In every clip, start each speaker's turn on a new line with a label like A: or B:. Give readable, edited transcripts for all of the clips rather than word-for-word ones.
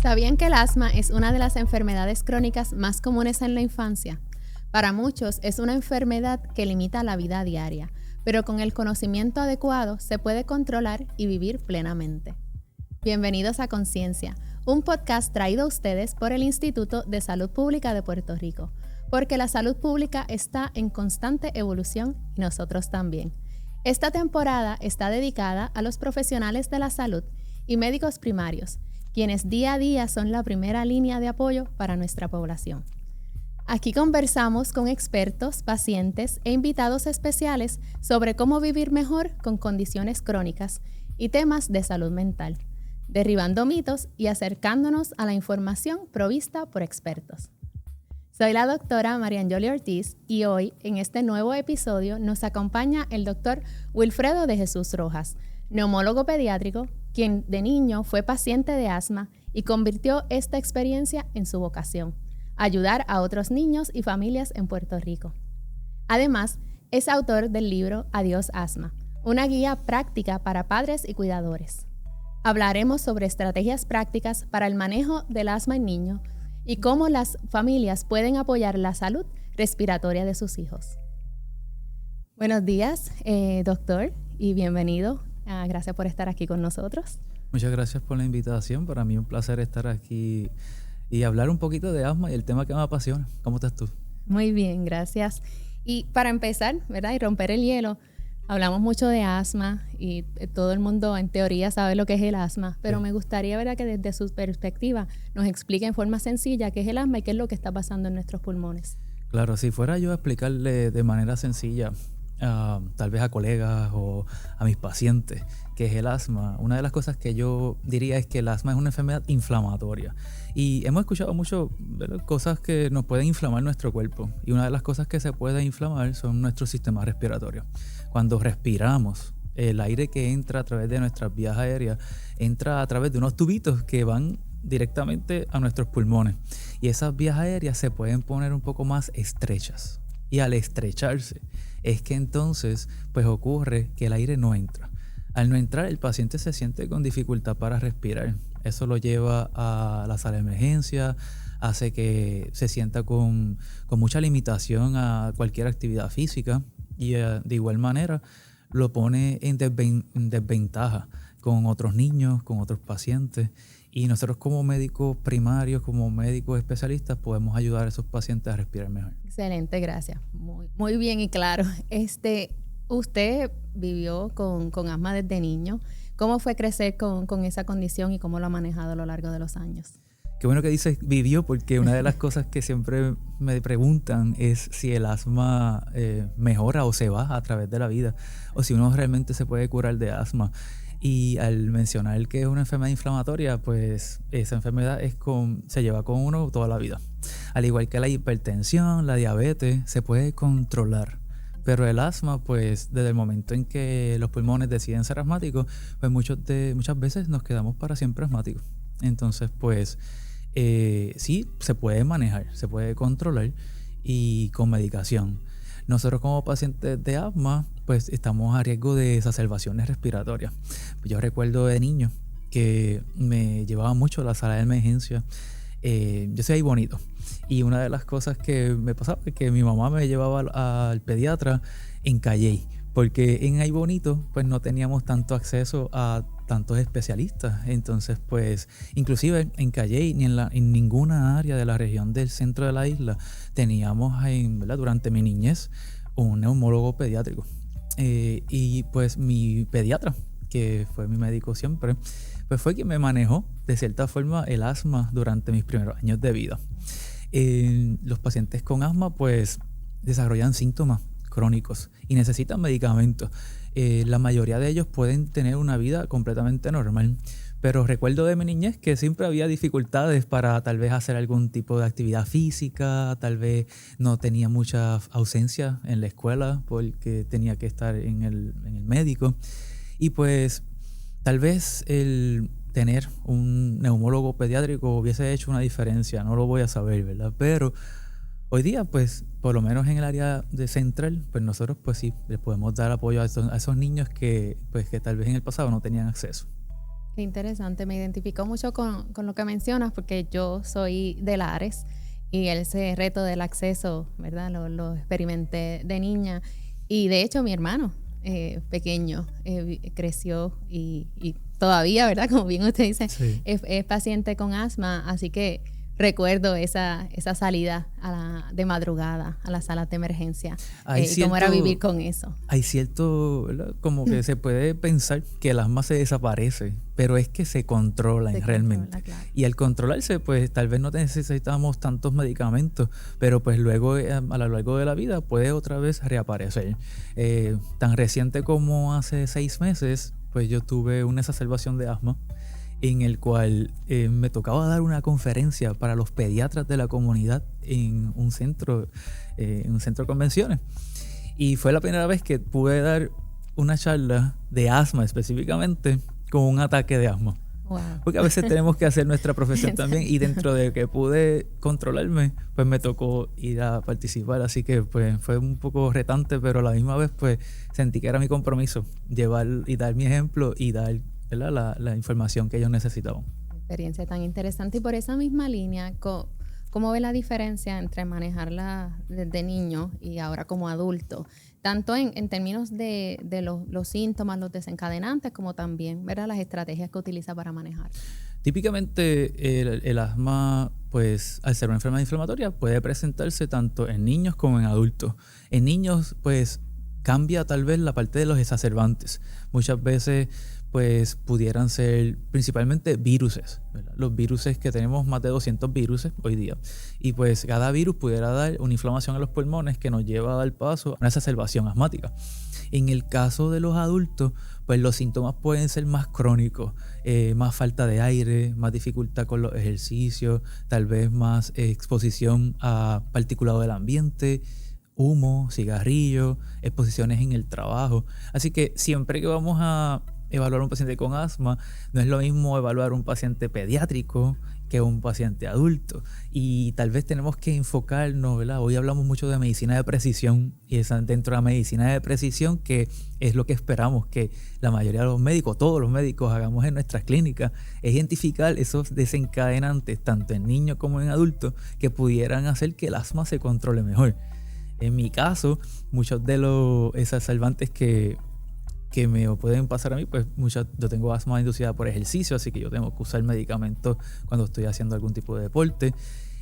A: ¿Sabían que el asma es una de las enfermedades crónicas más comunes en la infancia? Para muchos es una enfermedad que limita la vida diaria, pero con el conocimiento adecuado se puede controlar y vivir plenamente. Bienvenidos a Conciencia, un podcast traído a ustedes por el Instituto de Salud Pública de Puerto Rico, porque la salud pública está en constante evolución y nosotros también. Esta temporada está dedicada a los profesionales de la salud y médicos primarios, quienes día a día son la primera línea de apoyo para nuestra población. Aquí conversamos con expertos, pacientes e invitados especiales sobre cómo vivir mejor con condiciones crónicas y temas de salud mental, derribando mitos y acercándonos a la información provista por expertos. Soy la doctora Marianjoli Ortiz y hoy, en este nuevo episodio, nos acompaña el doctor Wilfredo de Jesús Rojas, neumólogo pediátrico, quien de niño fue paciente de asma y convirtió esta experiencia en su vocación: ayudar a otros niños y familias en Puerto Rico. Además, es autor del libro Adiós Asma, una guía práctica para padres y cuidadores. Hablaremos sobre estrategias prácticas para el manejo del asma en niños y cómo las familias pueden apoyar la salud respiratoria de sus hijos. Buenos días, doctor, y bienvenido. Gracias por estar aquí con nosotros.
B: Muchas gracias por la invitación. Para mí es un placer estar aquí y hablar un poquito de asma y el tema que me apasiona. ¿Cómo estás tú?
A: Muy bien, gracias. Y para empezar, ¿verdad? Y romper el hielo, hablamos mucho de asma y todo el mundo en teoría sabe lo que es el asma, pero me gustaría, ¿verdad?, que desde su perspectiva nos explique en forma sencilla qué es el asma y qué es lo que está pasando en nuestros pulmones.
B: Claro, si fuera yo a explicarle de manera sencilla, tal vez a colegas o a mis pacientes, que es el asma, una de las cosas que yo diría es que el asma es una enfermedad inflamatoria. Y hemos escuchado mucho, ¿verdad?, cosas que nos pueden inflamar nuestro cuerpo. Y una de las cosas que se puede inflamar son nuestros sistemas respiratorios. Cuando respiramos, el aire que entra a través de nuestras vías aéreas entra a través de unos tubitos que van directamente a nuestros pulmones. Y esas vías aéreas se pueden poner un poco más estrechas. Y al estrecharse es que entonces pues ocurre que el aire no entra. Al no entrar, el paciente se siente con dificultad para respirar. Eso lo lleva a la sala de emergencia, hace que se sienta con mucha limitación a cualquier actividad física y de igual manera lo pone en desventaja con otros niños, con otros pacientes. Y nosotros como médicos primarios, como médicos especialistas, podemos ayudar a esos pacientes a respirar mejor.
A: Excelente, gracias. Muy bien y claro. Usted vivió con asma desde niño. ¿Cómo fue crecer con esa condición y cómo lo ha manejado a lo largo de los años?
B: Qué bueno que dices vivió, porque una de las cosas que siempre me preguntan es si el asma mejora o se va a través de la vida, o si uno realmente se puede curar de asma. Y al mencionar que es una enfermedad inflamatoria, pues esa enfermedad se lleva con uno toda la vida. Al igual que la hipertensión, la diabetes, se puede controlar. Pero el asma, pues desde el momento en que los pulmones deciden ser asmáticos, pues muchas veces nos quedamos para siempre asmáticos. Entonces, pues sí, se puede manejar, se puede controlar y con medicación. Nosotros como pacientes de asma, pues estamos a riesgo de exacerbaciones respiratorias. Yo recuerdo de niño que me llevaba mucho a la sala de emergencia. Yo soy ahí bonito. Y una de las cosas que me pasaba es que mi mamá me llevaba al pediatra en Calley, porque en Ay Bonito pues no teníamos tanto acceso a tantos especialistas. Entonces pues inclusive en Calley ni en ninguna área de la región del centro de la isla teníamos, ¿verdad?, durante mi niñez un neumólogo pediátrico. Y pues mi pediatra, que fue mi médico siempre, pues fue quien me manejó de cierta forma el asma durante mis primeros años de vida. Los pacientes con asma pues desarrollan síntomas crónicos y necesitan medicamentos. La mayoría de ellos pueden tener una vida completamente normal, pero recuerdo de mi niñez que siempre había dificultades para tal vez hacer algún tipo de actividad física, tal vez no tenía mucha ausencia en la escuela porque tenía que estar en el médico. Y pues tal vez el tener un neumólogo pediátrico hubiese hecho una diferencia, no lo voy a saber, ¿verdad? Pero hoy día, pues, por lo menos en el área de central, pues nosotros, pues sí, les podemos dar apoyo a esos niños que tal vez en el pasado no tenían acceso.
A: Qué interesante, me identifico mucho con lo que mencionas porque yo soy de Lares y ese reto del acceso, ¿verdad? Lo experimenté de niña y de hecho mi hermano pequeño creció y todavía, ¿verdad? Como bien usted dice,
B: Sí.
A: es paciente con asma, así que recuerdo esa salida de madrugada a las salas de emergencia y cómo era vivir con eso.
B: Hay cierto, ¿verdad? Como que se puede pensar que el asma se desaparece, pero es que se controlan realmente.
A: Claro.
B: Y al controlarse, pues tal vez no necesitamos tantos medicamentos, pero pues luego a lo largo de la vida puede otra vez reaparecer. Tan reciente como hace 6 meses, pues yo tuve una exacerbación de asma en el cual me tocaba dar una conferencia para los pediatras de la comunidad en un centro de convenciones. Y fue la primera vez que pude dar una charla de asma específicamente con un ataque de asma.
A: Wow.
B: Porque a veces tenemos que hacer nuestra profesión también y dentro de que pude controlarme, pues me tocó ir a participar. Así que pues fue un poco retante, pero a la misma vez pues sentí que era mi compromiso llevar y dar mi ejemplo y dar, ¿verdad?, la información que ellos necesitaban.
A: Experiencia tan interesante. Y por esa misma línea, ¿cómo ve la diferencia entre manejarla desde niño y ahora como adulto? Tanto en términos de los síntomas, los desencadenantes, como también, ¿verdad?, las estrategias que utiliza para manejar.
B: Típicamente el asma, pues al ser una enfermedad inflamatoria, puede presentarse tanto en niños como en adultos. En niños, pues cambia tal vez la parte de los exacerbantes. Muchas veces pues pudieran ser principalmente viruses, ¿verdad? Los viruses que tenemos más de 200 viruses hoy día. Y pues cada virus pudiera dar una inflamación en los pulmones que nos lleva a dar paso a una exacerbación asmática. En el caso de los adultos, pues los síntomas pueden ser más crónicos, más falta de aire, más dificultad con los ejercicios, tal vez más exposición a particulado del ambiente, humo, cigarrillo, exposiciones en el trabajo. Así que siempre que vamos a evaluar a un paciente con asma, no es lo mismo evaluar a un paciente pediátrico que un paciente adulto. Y tal vez tenemos que enfocarnos, ¿verdad? Hoy hablamos mucho de medicina de precisión y es dentro de la medicina de precisión que es lo que esperamos que la mayoría de los médicos, todos los médicos hagamos en nuestras clínicas, es identificar esos desencadenantes tanto en niños como en adultos que pudieran hacer que el asma se controle mejor. En mi caso, muchos de los exacerbantes que me pueden pasar a mí, pues yo tengo asma inducida por ejercicio, así que yo tengo que usar medicamentos cuando estoy haciendo algún tipo de deporte.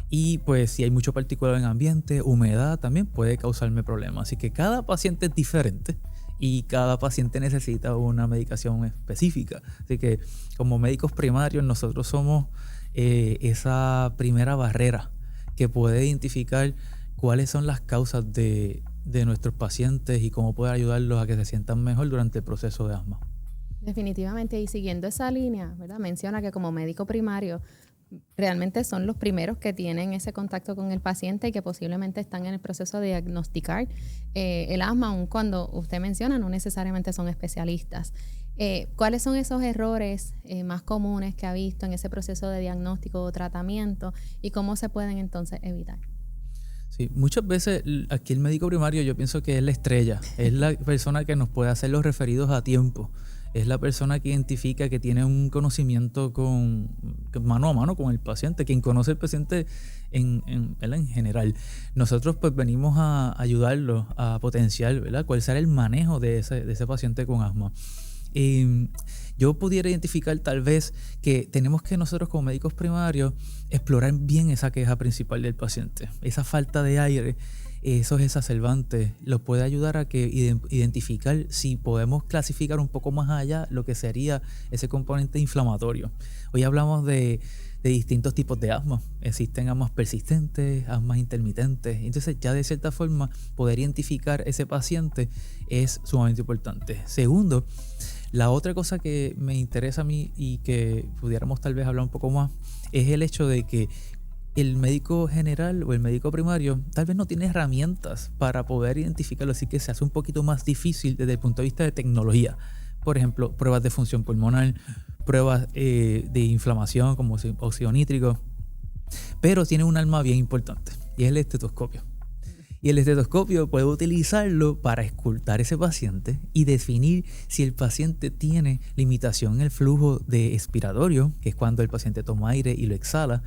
B: Y pues si hay mucho particulado en ambiente, humedad también puede causarme problemas. Así que cada paciente es diferente y cada paciente necesita una medicación específica. Así que como médicos primarios nosotros somos esa primera barrera que puede identificar cuáles son las causas de nuestros pacientes y cómo poder ayudarlos a que se sientan mejor durante el proceso de asma.
A: Definitivamente, y siguiendo esa línea, ¿verdad?, menciona que como médico primario realmente son los primeros que tienen ese contacto con el paciente y que posiblemente están en el proceso de diagnosticar el asma, aun cuando usted menciona no necesariamente son especialistas. ¿Cuáles son esos errores más comunes que ha visto en ese proceso de diagnóstico o tratamiento y cómo se pueden entonces evitar?
B: Sí, muchas veces aquí el médico primario yo pienso que es la estrella, es la persona que nos puede hacer los referidos a tiempo, es la persona que identifica que tiene un conocimiento mano a mano con el paciente, quien conoce al paciente en general. Nosotros pues venimos a ayudarlo a potenciar, ¿verdad?, cuál será el manejo de ese paciente con asma. Yo pudiera identificar tal vez que tenemos que nosotros como médicos primarios explorar bien esa queja principal del paciente, esa falta de aire, esos exacerbantes, los puede ayudar a que identificar si podemos clasificar un poco más allá lo que sería ese componente inflamatorio. Hoy hablamos de distintos tipos de asma. Existen asmas persistentes, asmas intermitentes. Entonces ya de cierta forma poder identificar ese paciente es sumamente importante. Segundo, la otra cosa que me interesa a mí y que pudiéramos tal vez hablar un poco más es el hecho de que el médico general o el médico primario tal vez no tiene herramientas para poder identificarlo, así que se hace un poquito más difícil desde el punto de vista de tecnología. Por ejemplo, pruebas de función pulmonar, pruebas de inflamación como óxido nítrico, pero tiene un arma bien importante y es el estetoscopio. Y el estetoscopio puede utilizarlo para escuchar ese paciente y definir si el paciente tiene limitación en el flujo de expiratorio, que es cuando el paciente toma aire y lo exhala,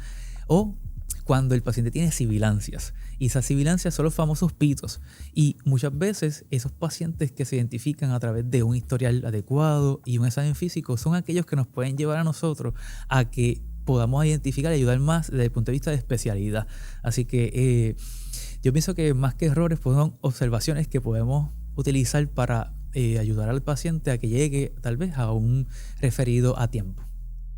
B: o cuando el paciente tiene sibilancias. Y esas sibilancias son los famosos pitos. Y muchas veces esos pacientes que se identifican a través de un historial adecuado y un examen físico son aquellos que nos pueden llevar a nosotros a que podamos identificar y ayudar más desde el punto de vista de especialidad. Así que yo pienso que más que errores, pues son observaciones que podemos utilizar para ayudar al paciente a que llegue tal vez a un referido a tiempo.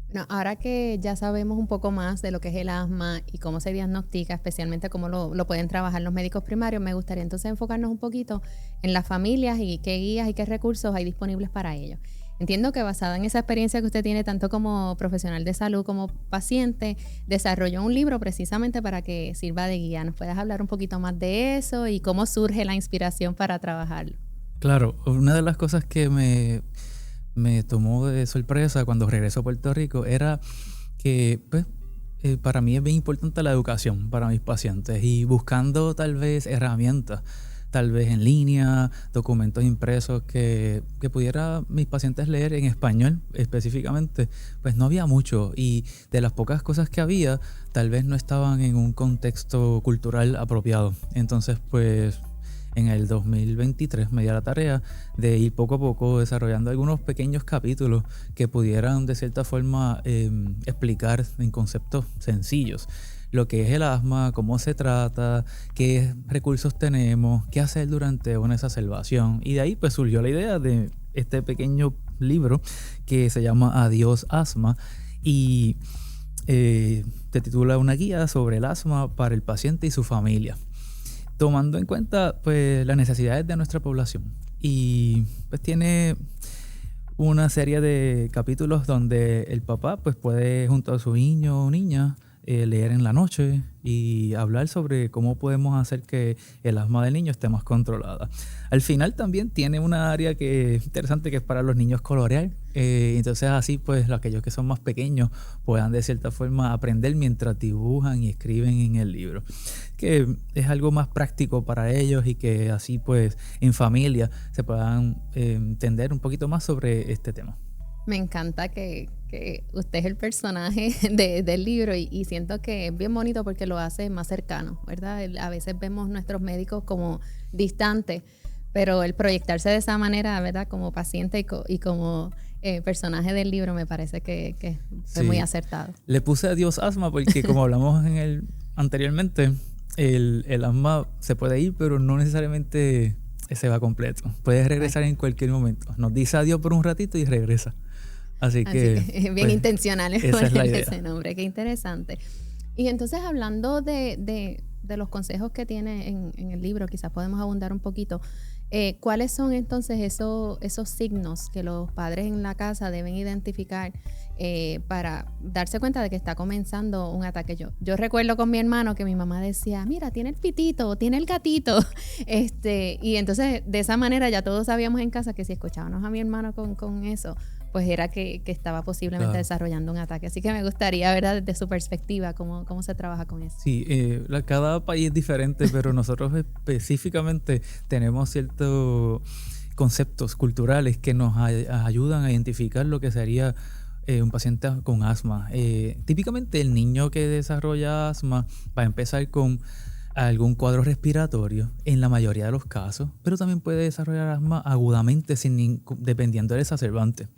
A: Bueno, ahora que ya sabemos un poco más de lo que es el asma y cómo se diagnostica, especialmente cómo lo pueden trabajar los médicos primarios, me gustaría entonces enfocarnos un poquito en las familias y qué guías y qué recursos hay disponibles para ellos. Entiendo que basada en esa experiencia que usted tiene tanto como profesional de salud como paciente, desarrolló un libro precisamente para que sirva de guía. ¿Nos puedes hablar un poquito más de eso y cómo surge la inspiración para trabajarlo?
B: Claro, una de las cosas que me tomó de sorpresa cuando regreso a Puerto Rico era que pues, para mí es bien importante la educación para mis pacientes y buscando tal vez herramientas, tal vez en línea, documentos impresos que pudiera mis pacientes leer en español específicamente, pues no había mucho y de las pocas cosas que había tal vez no estaban en un contexto cultural apropiado. Entonces pues en el 2023 me di a la tarea de ir poco a poco desarrollando algunos pequeños capítulos que pudieran de cierta forma explicar en conceptos sencillos lo que es el asma, cómo se trata, qué recursos tenemos, qué hacer durante una exacerbación. Y de ahí pues surgió la idea de este pequeño libro que se llama Adiós Asma y te titula Una guía sobre el asma para el paciente y su familia, tomando en cuenta pues las necesidades de nuestra población. Y pues tiene una serie de capítulos donde el papá pues puede junto a su niño o niña leer en la noche y hablar sobre cómo podemos hacer que el asma del niño esté más controlada. Al final también tiene una área que es interesante, que es para los niños colorear. Entonces así pues aquellos que son más pequeños puedan de cierta forma aprender mientras dibujan y escriben en el libro, que es algo más práctico para ellos y que así pues en familia se puedan entender un poquito más sobre este tema.
A: Me encanta que usted es el personaje del libro y siento que es bien bonito porque lo hace más cercano, ¿verdad? A veces vemos nuestros médicos como distantes, pero el proyectarse de esa manera, ¿verdad? Como paciente y como personaje del libro me parece que fue muy acertado.
B: Le puse Adiós Asma porque como hablamos anteriormente, el asma se puede ir, pero no necesariamente se va completo. Puede regresar en cualquier momento. Nos dice adiós por un ratito y regresa. Así que
A: es bien
B: pues,
A: intencional ponerle ese nombre, qué interesante. Y entonces hablando de los consejos que tiene en el libro, quizás podemos abundar un poquito. ¿Cuáles son entonces esos signos que los padres en la casa deben identificar para darse cuenta de que está comenzando un ataque? Yo recuerdo con mi hermano que mi mamá decía, mira, tiene el pitito, tiene el gatito. Y entonces de esa manera ya todos sabíamos en casa que si escuchábamos a mi hermano con eso, pues era que estaba posiblemente desarrollando un ataque. Así que me gustaría, ¿verdad?, desde su perspectiva, cómo se trabaja con eso.
B: Sí, cada país es diferente, pero nosotros específicamente tenemos ciertos conceptos culturales que nos ayudan a identificar lo que sería un paciente con asma. Típicamente el niño que desarrolla asma va a empezar con algún cuadro respiratorio en la mayoría de los casos, pero también puede desarrollar asma agudamente dependiendo del exacerbante.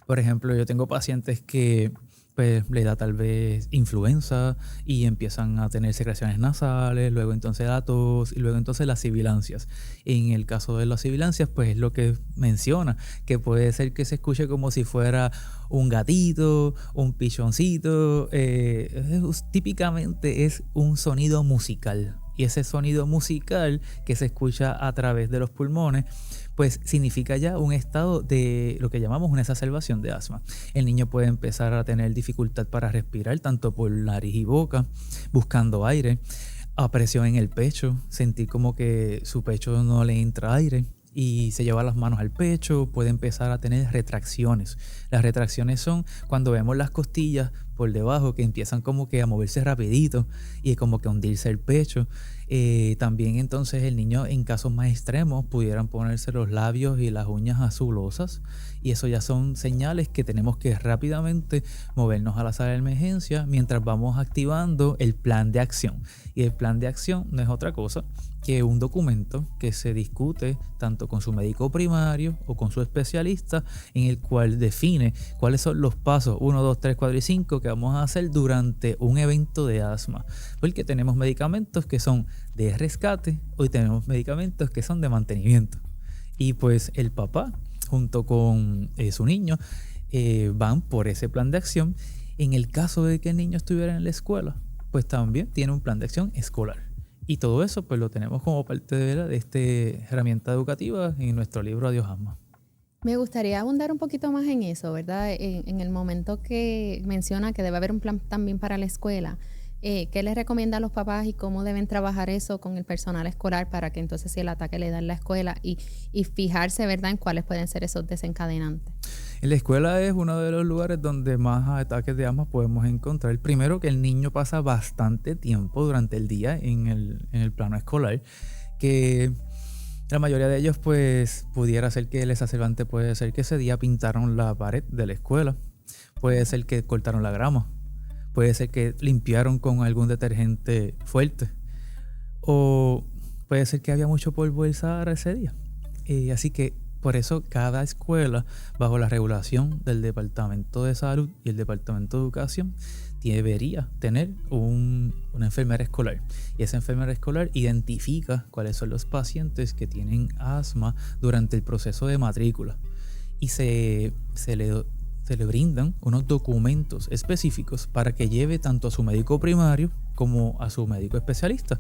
B: Por ejemplo, yo tengo pacientes que pues le da tal vez influenza y empiezan a tener secreciones nasales, luego entonces la tos y luego entonces las sibilancias. En el caso de las sibilancias, pues es lo que menciona, que puede ser que se escuche como si fuera un gatito, un pichoncito. Típicamente es un sonido musical. Y ese sonido musical que se escucha a través de los pulmones, pues significa ya un estado de lo que llamamos una exacerbación de asma. El niño puede empezar a tener dificultad para respirar, tanto por nariz y boca, buscando aire, a presión en el pecho, sentir como que su pecho no le entra aire y se lleva las manos al pecho, puede empezar a tener retracciones. Las retracciones son cuando vemos las costillas por debajo que empiezan como que a moverse rapidito y como que a hundirse el pecho. También entonces el niño en casos más extremos pudieran ponerse los labios y las uñas azulosas, y eso ya son señales que tenemos que rápidamente movernos a la sala de emergencia mientras vamos activando el plan de acción. Y el plan de acción no es otra cosa que un documento que se discute tanto con su médico primario o con su especialista, en el cual define cuáles son los pasos 1, 2, 3, 4 y 5 que vamos a hacer durante un evento de asma. Porque tenemos medicamentos que son de rescate y tenemos medicamentos que son de mantenimiento. Y pues el papá, junto con su niño, van por ese plan de acción. En el caso de que el niño estuviera en la escuela, pues también tiene un plan de acción escolar. Y todo eso pues lo tenemos como parte de esta herramienta educativa en nuestro libro Adiós Asma.
A: Me gustaría abundar un poquito más en eso, ¿verdad? En el momento que menciona que debe haber un plan también para la escuela, ¿qué les recomienda a los papás y cómo deben trabajar eso con el personal escolar para que entonces si el ataque le da en la escuela y fijarse, ¿verdad?, en cuáles pueden ser esos desencadenantes?
B: En la escuela es uno de los lugares donde más ataques de asma podemos encontrar. Primero, que el niño pasa bastante tiempo durante el día en el plano escolar, que la mayoría de ellos pues pudiera ser que el exacerbante puede ser que ese día pintaron la pared de la escuela, puede ser que cortaron la grama, puede ser que limpiaron con algún detergente fuerte, o puede ser que había mucho polvo del Sahara ese día. Así que por eso cada escuela, bajo la regulación del Departamento de Salud y el Departamento de Educación, debería tener una enfermera escolar. Y esa enfermera escolar identifica cuáles son los pacientes que tienen asma durante el proceso de matrícula. Y se le brindan unos documentos específicos para que lleve tanto a su médico primario como a su médico especialista.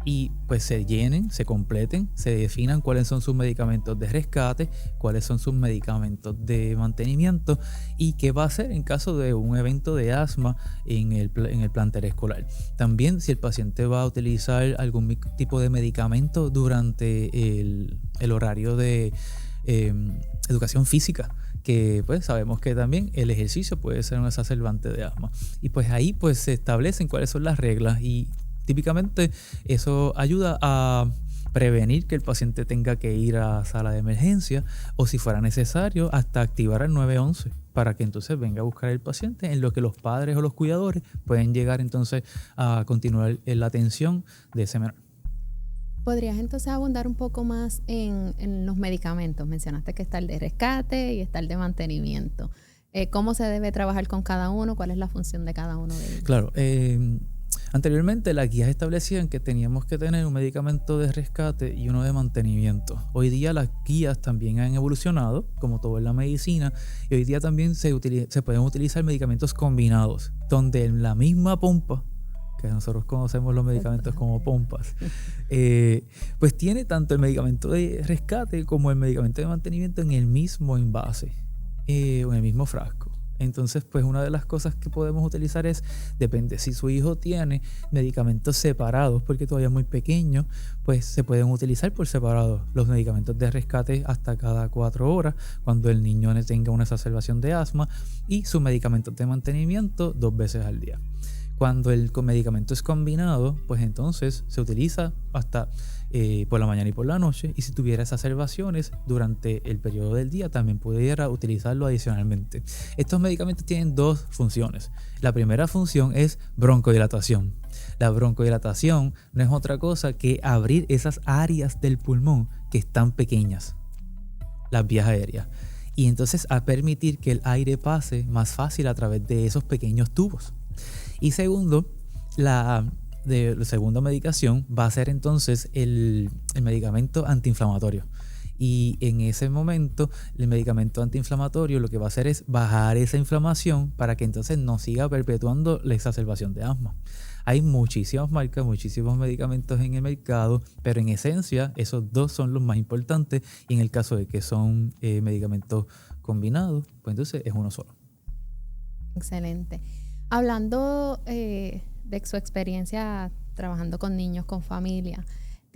B: Y pues se llenen, se completen, se definan cuáles son sus medicamentos de rescate, cuáles son sus medicamentos de mantenimiento y qué va a hacer en caso de un evento de asma en el plantel escolar. También si el paciente va a utilizar algún tipo de medicamento durante el horario de educación física, que pues sabemos que también el ejercicio puede ser un exacerbante de asma. Y pues ahí pues se establecen cuáles son las reglas y típicamente eso ayuda a prevenir que el paciente tenga que ir a sala de emergencia o si fuera necesario hasta activar el 911 para que entonces venga a buscar el paciente, en lo que los padres o los cuidadores pueden llegar entonces a continuar la atención de ese menor.
A: ¿Podrías entonces abundar un poco más en los medicamentos? Mencionaste que está el de rescate y está el de mantenimiento. ¿Cómo se debe trabajar con cada uno? ¿Cuál es la función de cada uno de ellos?
B: Claro, anteriormente las guías establecían que teníamos que tener un medicamento de rescate y uno de mantenimiento. Hoy día las guías también han evolucionado, como todo en la medicina, y hoy día también se pueden utilizar medicamentos combinados, donde en la misma pompa, que nosotros conocemos los medicamentos como pompas, pues tiene tanto el medicamento de rescate como el medicamento de mantenimiento en el mismo envase, o en el mismo frasco. Entonces, pues una de las cosas que podemos utilizar es, depende, si su hijo tiene medicamentos separados, porque todavía es muy pequeño, pues se pueden utilizar por separado los medicamentos de rescate hasta cada 4 horas, cuando el niño tenga una exacerbación de asma, y sus medicamentos de mantenimiento 2 veces al día. Cuando el medicamento es combinado, pues entonces se utiliza hasta por la mañana y por la noche, y si tuviera exacerbaciones durante el periodo del día también pudiera utilizarlo adicionalmente. Estos medicamentos tienen 2 funciones. La primera función es broncodilatación. La broncodilatación no es otra cosa que abrir esas áreas del pulmón que están pequeñas, las vías aéreas, y entonces a permitir que el aire pase más fácil a través de esos pequeños tubos. Y segundo, la segunda medicación va a ser entonces el medicamento antiinflamatorio. Y en ese momento el medicamento antiinflamatorio lo que va a hacer es bajar esa inflamación para que entonces no siga perpetuando la exacerbación de asma. Hay muchísimas marcas, muchísimos medicamentos en el mercado, pero en esencia esos 2 son los más importantes, y en el caso de que son medicamentos combinados, pues entonces es uno solo.
A: Excelente. Hablando de su experiencia trabajando con niños, con familia,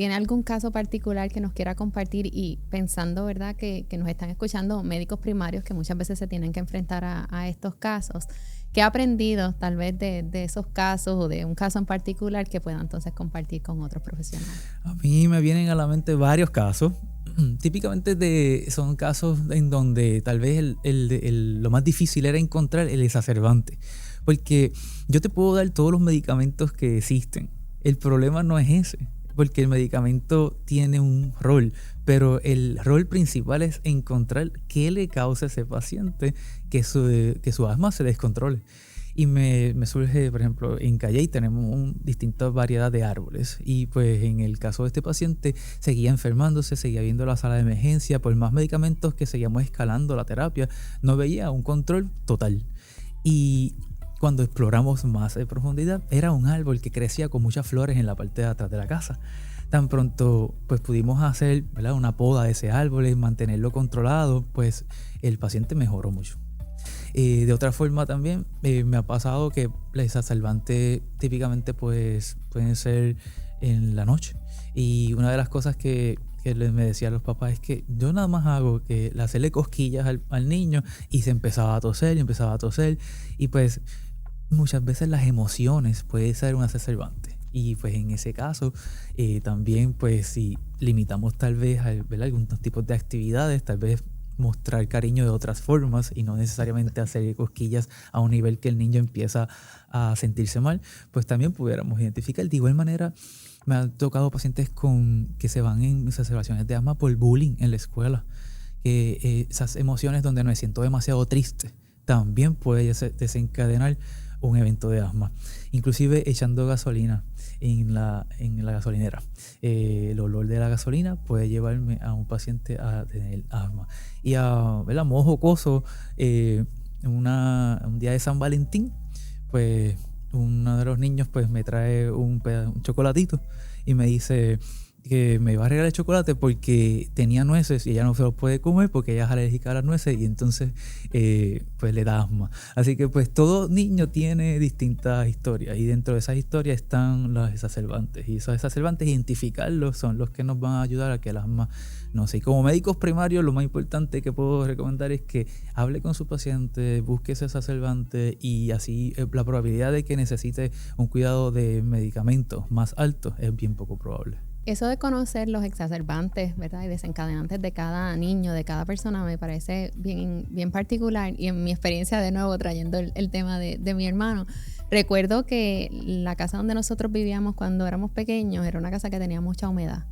A: ¿Tiene algún caso particular que nos quiera compartir? Y pensando, ¿verdad?, que nos están escuchando médicos primarios que muchas veces se tienen que enfrentar a estos casos. ¿Qué ha aprendido tal vez de esos casos o de un caso en particular que pueda entonces compartir con otros profesionales?
B: A mí me vienen a la mente varios casos. Típicamente son casos en donde tal vez lo más difícil era encontrar el exacerbante. Porque yo te puedo dar todos los medicamentos que existen. El problema no es ese, porque el medicamento tiene un rol, pero el rol principal es encontrar qué le causa a ese paciente que su asma se descontrole. Y me surge, por ejemplo, en Calley tenemos distintas variedades de árboles y pues en el caso de este paciente seguía enfermándose, seguía viendo la sala de emergencia, por más medicamentos que seguíamos escalando la terapia, no veía un control total. Y cuando exploramos más de profundidad, era un árbol que crecía con muchas flores en la parte de atrás de la casa. Tan pronto pues pudimos hacer, ¿verdad?, una poda de ese árbol y mantenerlo controlado, pues el paciente mejoró mucho. De otra forma también me ha pasado que los exacerbantes típicamente pues pueden ser en la noche. Y una de las cosas que me decía a los papás es que yo nada más hago que le hacerle cosquillas al niño y se empezaba a toser y pues muchas veces las emociones pueden ser un exacerbante. Y pues en ese caso también pues si limitamos tal vez algunos tipos de actividades, tal vez mostrar cariño de otras formas y no necesariamente hacer cosquillas a un nivel que el niño empieza a sentirse mal, pues también pudiéramos identificar. De igual manera, me han tocado pacientes que se van en exacerbaciones de asma por bullying en la escuela. Esas emociones donde me siento demasiado triste también puede desencadenar un evento de asma. Inclusive echando gasolina en la gasolinera. El olor de la gasolina puede llevarme a un paciente a tener asma. Y a modo jocoso, un día de San Valentín, pues uno de los niños pues me trae un chocolatito y me dice que me va a regalar el chocolate porque tenía nueces y ella no se los puede comer porque ella es alérgica a las nueces y entonces pues le da asma. Así que pues todo niño tiene distintas historias y dentro de esas historias están los exacerbantes y esos exacerbantes, identificarlos son los que nos van a ayudar a que el asma no sé. Y como médicos primarios lo más importante que puedo recomendar es que hable con su paciente, busque ese exacerbante y así la probabilidad de que necesite un cuidado de medicamentos más alto es bien poco probable.
A: Eso de conocer los exacerbantes, ¿verdad?, y desencadenantes de cada niño, de cada persona, me parece bien, bien particular. Y en mi experiencia, de nuevo, trayendo el tema de mi hermano, recuerdo que la casa donde nosotros vivíamos cuando éramos pequeños era una casa que tenía mucha humedad.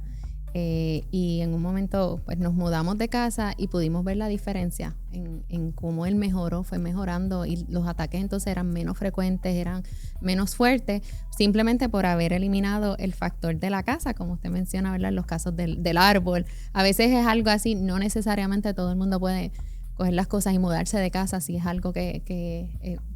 A: Y en un momento pues nos mudamos de casa y pudimos ver la diferencia en cómo él fue mejorando y los ataques entonces eran menos frecuentes, eran menos fuertes, simplemente por haber eliminado el factor de la casa, como usted menciona, ¿verdad?, en los casos del árbol. A veces es algo así, no necesariamente todo el mundo puede coger las cosas y mudarse de casa si es algo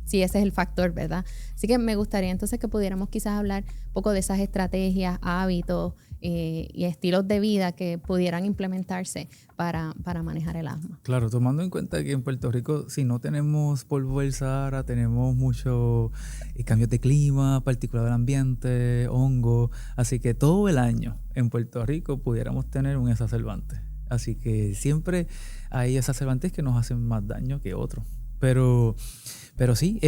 A: si ese es el factor, ¿verdad? Así que me gustaría entonces que pudiéramos quizás hablar un poco de esas estrategias, hábitos y estilos de vida que pudieran implementarse para manejar el asma.
B: Claro, tomando en cuenta que en Puerto Rico, si no tenemos polvo del Sahara, tenemos muchos cambios de clima, particulado del ambiente, hongo, así que todo el año en Puerto Rico pudiéramos tener un exacerbante. Así que siempre hay exacerbantes que nos hacen más daño que otros. Pero sí,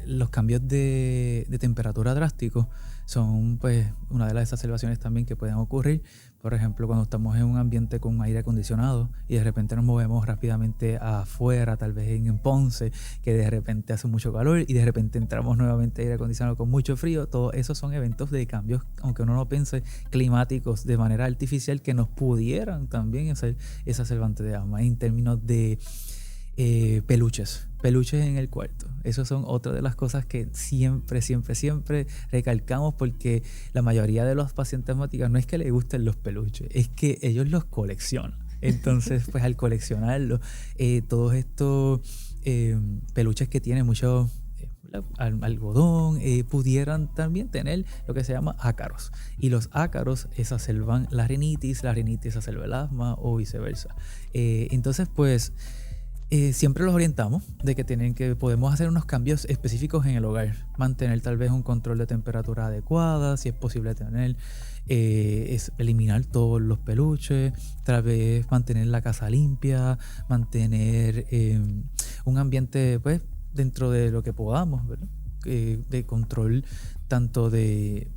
B: los cambios de temperatura drásticos son pues una de las exacerbaciones también que pueden ocurrir. Por ejemplo, cuando estamos en un ambiente con aire acondicionado y de repente nos movemos rápidamente afuera, tal vez en Ponce, que de repente hace mucho calor y de repente entramos nuevamente a aire acondicionado con mucho frío. Todos esos son eventos de cambios, aunque uno no piense, climáticos de manera artificial que nos pudieran también hacer exacerbante de asma en términos de peluches en el cuarto. Esas son otra de las cosas que siempre recalcamos, porque la mayoría de los pacientes asmáticos no es que les gusten los peluches, es que ellos los coleccionan. Entonces pues al coleccionarlos, todos estos peluches que tienen mucho algodón, pudieran también tener lo que se llama ácaros, y los ácaros exacerban la rinitis exacerba el asma o viceversa. Entonces pues siempre los orientamos de que podemos hacer unos cambios específicos en el hogar, mantener tal vez un control de temperatura adecuada, si es posible tener es eliminar todos los peluches, tal vez mantener la casa limpia, mantener un ambiente pues dentro de lo que podamos, ¿verdad? De control tanto de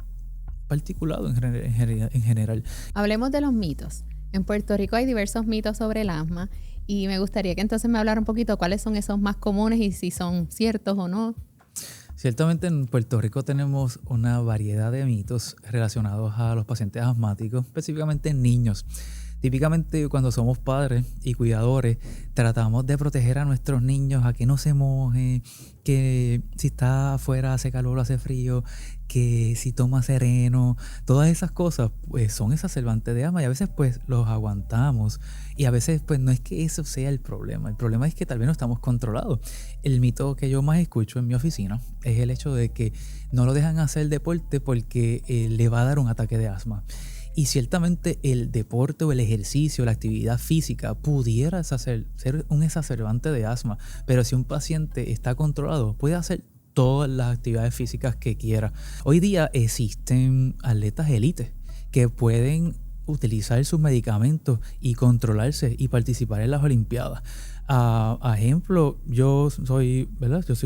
B: particulado en general.
A: Hablemos de los mitos. En Puerto Rico hay diversos mitos sobre el asma y me gustaría que entonces me hablara un poquito cuáles son esos más comunes y si son ciertos o no.
B: Ciertamente en Puerto Rico tenemos una variedad de mitos relacionados a los pacientes asmáticos, específicamente en niños. Típicamente cuando somos padres y cuidadores tratamos de proteger a nuestros niños a que no se mojen, que si está afuera hace calor o hace frío, que si toma sereno, todas esas cosas pues son exacerbantes de asma y a veces pues los aguantamos y a veces pues no es que eso sea el problema es que tal vez no estamos controlados. El mito que yo más escucho en mi oficina es el hecho de que no lo dejan hacer deporte porque le va a dar un ataque de asma. Y ciertamente el deporte o el ejercicio, la actividad física pudiera ser un exacerbante de asma, pero si un paciente está controlado, puede hacer todas las actividades físicas que quiera. Hoy día existen atletas élites que pueden utilizar sus medicamentos y controlarse y participar en las Olimpiadas. A ejemplo, yo soy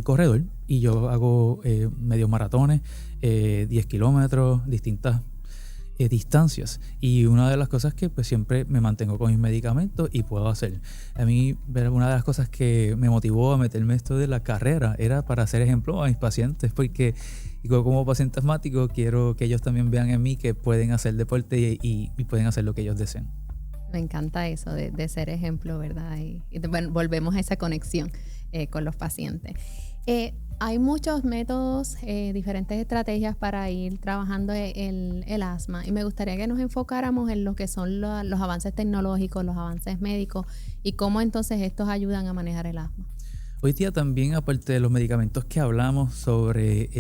B: corredor y yo hago medios maratones, 10 kilómetros, distintas distancias, y una de las cosas que pues siempre me mantengo con mis medicamentos y puedo hacer. A mí una de las cosas que me motivó a meterme esto de la carrera era para hacer ejemplo a mis pacientes, porque yo como paciente asmático quiero que ellos también vean en mí que pueden hacer deporte y pueden hacer lo que ellos deseen.
A: Me encanta eso de ser ejemplo, ¿verdad? Y bueno, volvemos a esa conexión con los pacientes. Hay muchos métodos, diferentes estrategias para ir trabajando el asma y me gustaría que nos enfocáramos en lo que son los avances tecnológicos, los avances médicos y cómo entonces estos ayudan a manejar el asma.
B: Hoy día también, aparte de los medicamentos que hablamos sobre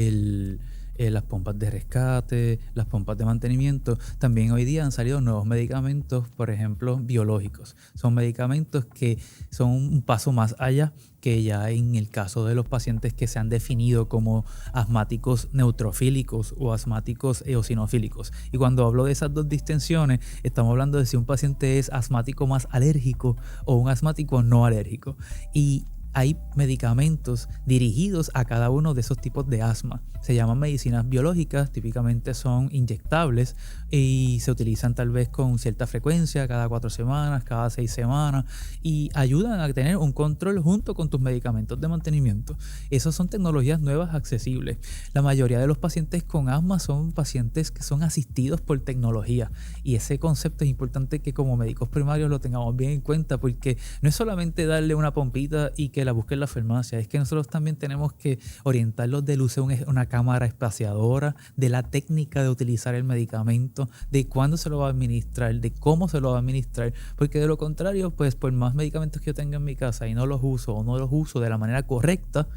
B: las pompas de rescate, las pompas de mantenimiento, también hoy día han salido nuevos medicamentos, por ejemplo, biológicos. Son medicamentos que son un paso más allá, que ya en el caso de los pacientes que se han definido como asmáticos neutrofílicos o asmáticos eosinofílicos. Y cuando hablo de esas dos distinciones, estamos hablando de si un paciente es asmático más alérgico o un asmático no alérgico. Y hay medicamentos dirigidos a cada uno de esos tipos de asma. Se llaman medicinas biológicas, típicamente son inyectables y se utilizan tal vez con cierta frecuencia, cada 4 semanas, cada 6 semanas, y ayudan a tener un control junto con tus medicamentos de mantenimiento. Esas son tecnologías nuevas accesibles. La mayoría de los pacientes con asma son pacientes que son asistidos por tecnología, y ese concepto es importante que como médicos primarios lo tengamos bien en cuenta, porque no es solamente darle una pompita y que la busquen en la farmacia, es que nosotros también tenemos que orientarlos del uso de una cámara espaciadora, de la técnica de utilizar el medicamento, de cuándo se lo va a administrar, de cómo se lo va a administrar, porque de lo contrario, pues por más medicamentos que yo tenga en mi casa y no los uso o no los uso de la manera correcta,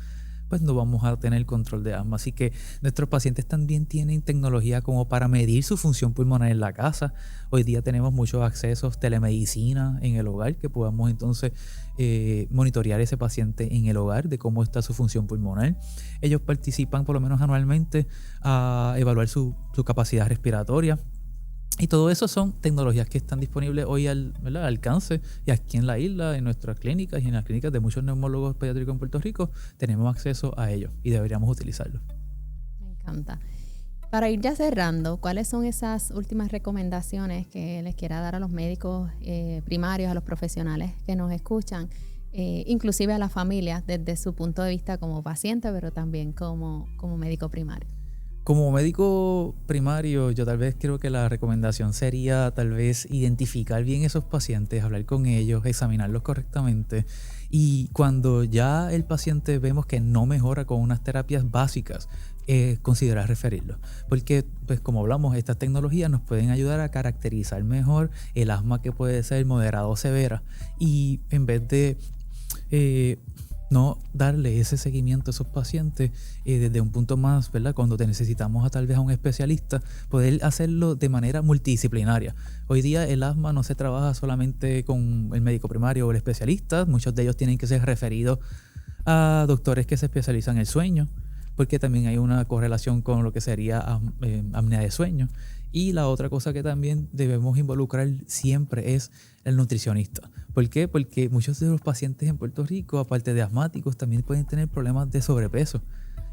B: pues no vamos a tener control de asma. Así que nuestros pacientes también tienen tecnología como para medir su función pulmonar en la casa. Hoy día tenemos muchos accesos, telemedicina en el hogar, que podamos entonces monitorear ese paciente en el hogar de cómo está su función pulmonar. Ellos participan por lo menos anualmente a evaluar su capacidad respiratoria. Y todo eso son tecnologías que están disponibles hoy al alcance, y aquí en la isla, en nuestras clínicas y en las clínicas de muchos neumólogos pediátricos en Puerto Rico, tenemos acceso a ellos y deberíamos utilizarlos.
A: Me encanta. Para ir ya cerrando, ¿cuáles son esas últimas recomendaciones que les quiera dar a los médicos primarios, a los profesionales que nos escuchan, inclusive a las familias desde su punto de vista como paciente, pero también como médico primario?
B: Como médico primario, yo tal vez creo que la recomendación sería tal vez identificar bien esos pacientes, hablar con ellos, examinarlos correctamente, y cuando ya el paciente vemos que no mejora con unas terapias básicas, considerar referirlo, porque pues como hablamos, estas tecnologías nos pueden ayudar a caracterizar mejor el asma que puede ser moderada o severa, y en vez de no darle ese seguimiento a esos pacientes desde un punto más, ¿verdad? Cuando te necesitamos tal vez a un especialista, poder hacerlo de manera multidisciplinaria. Hoy día el asma no se trabaja solamente con el médico primario o el especialista, muchos de ellos tienen que ser referidos a doctores que se especializan en el sueño, porque también hay una correlación con lo que sería apnea de sueño. Y la otra cosa que también debemos involucrar siempre es el nutricionista. ¿Por qué? Porque muchos de los pacientes en Puerto Rico, aparte de asmáticos, también pueden tener problemas de sobrepeso.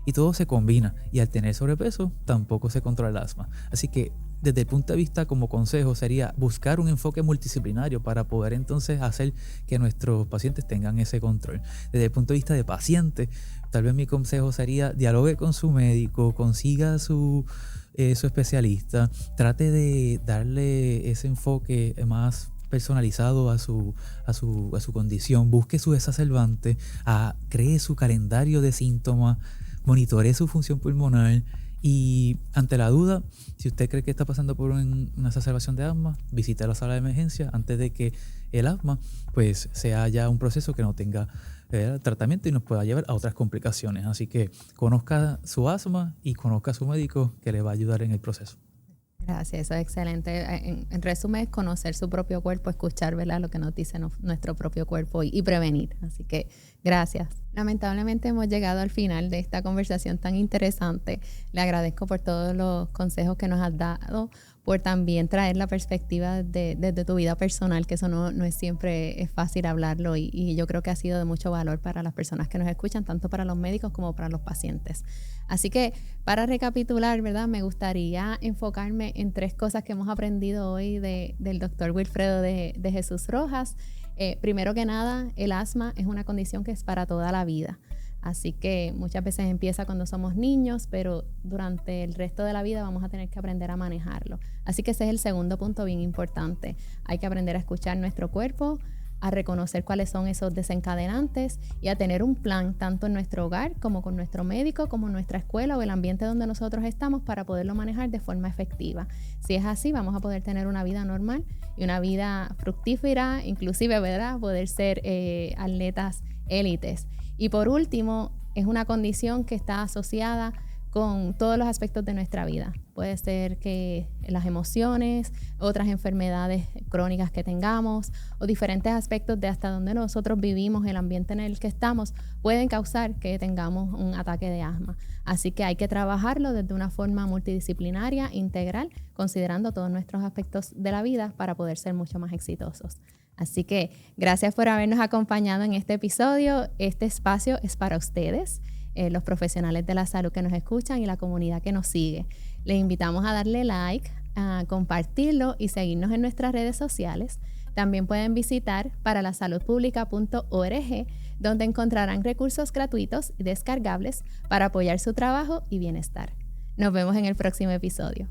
B: Y todo se combina. Y al tener sobrepeso, tampoco se controla el asma. Así que, desde el punto de vista como consejo, sería buscar un enfoque multidisciplinario para poder entonces hacer que nuestros pacientes tengan ese control. Desde el punto de vista de paciente, tal vez mi consejo sería dialogue con su médico, consiga su especialista, trate de darle ese enfoque más personalizado a su condición, busque su exacerbante, cree su calendario de síntomas, monitoree su función pulmonar y ante la duda, si usted cree que está pasando por una exacerbación de asma, visite la sala de emergencia antes de que el asma pues sea ya un proceso que no tenga tratamiento y nos pueda llevar a otras complicaciones. Así que conozca su asma y conozca a su médico que le va a ayudar en el proceso.
A: Gracias, eso es excelente. En resumen, es conocer su propio cuerpo, escuchar, ¿verdad?, lo que nos dice nuestro propio cuerpo y prevenir. Así que gracias. Lamentablemente hemos llegado al final de esta conversación tan interesante. Le agradezco por todos los consejos que nos has dado, por también traer la perspectiva desde tu vida personal, que eso no es siempre es fácil hablarlo y yo creo que ha sido de mucho valor para las personas que nos escuchan, tanto para los médicos como para los pacientes. Así que para recapitular, ¿verdad?, me gustaría enfocarme en 3 cosas que hemos aprendido hoy del doctor Wilfredo de Jesús Rojas. Primero que nada, el asma es una condición que es para toda la vida. Así que muchas veces empieza cuando somos niños, pero durante el resto de la vida vamos a tener que aprender a manejarlo. Así que ese es el segundo punto bien importante. Hay que aprender a escuchar nuestro cuerpo, a reconocer cuáles son esos desencadenantes y a tener un plan tanto en nuestro hogar como con nuestro médico, como en nuestra escuela o el ambiente donde nosotros estamos para poderlo manejar de forma efectiva. Si es así, vamos a poder tener una vida normal y una vida fructífera, inclusive, ¿verdad?, poder ser atletas élites. Y por último, es una condición que está asociada con todos los aspectos de nuestra vida. Puede ser que las emociones, otras enfermedades crónicas que tengamos o diferentes aspectos de hasta donde nosotros vivimos, el ambiente en el que estamos, pueden causar que tengamos un ataque de asma. Así que hay que trabajarlo desde una forma multidisciplinaria, integral, considerando todos nuestros aspectos de la vida para poder ser mucho más exitosos. Así que gracias por habernos acompañado en este episodio. Este espacio es para ustedes, los profesionales de la salud que nos escuchan y la comunidad que nos sigue. Les invitamos a darle like, a compartirlo y seguirnos en nuestras redes sociales. También pueden visitar paralasaludpublica.org, donde encontrarán recursos gratuitos y descargables para apoyar su trabajo y bienestar. Nos vemos en el próximo episodio.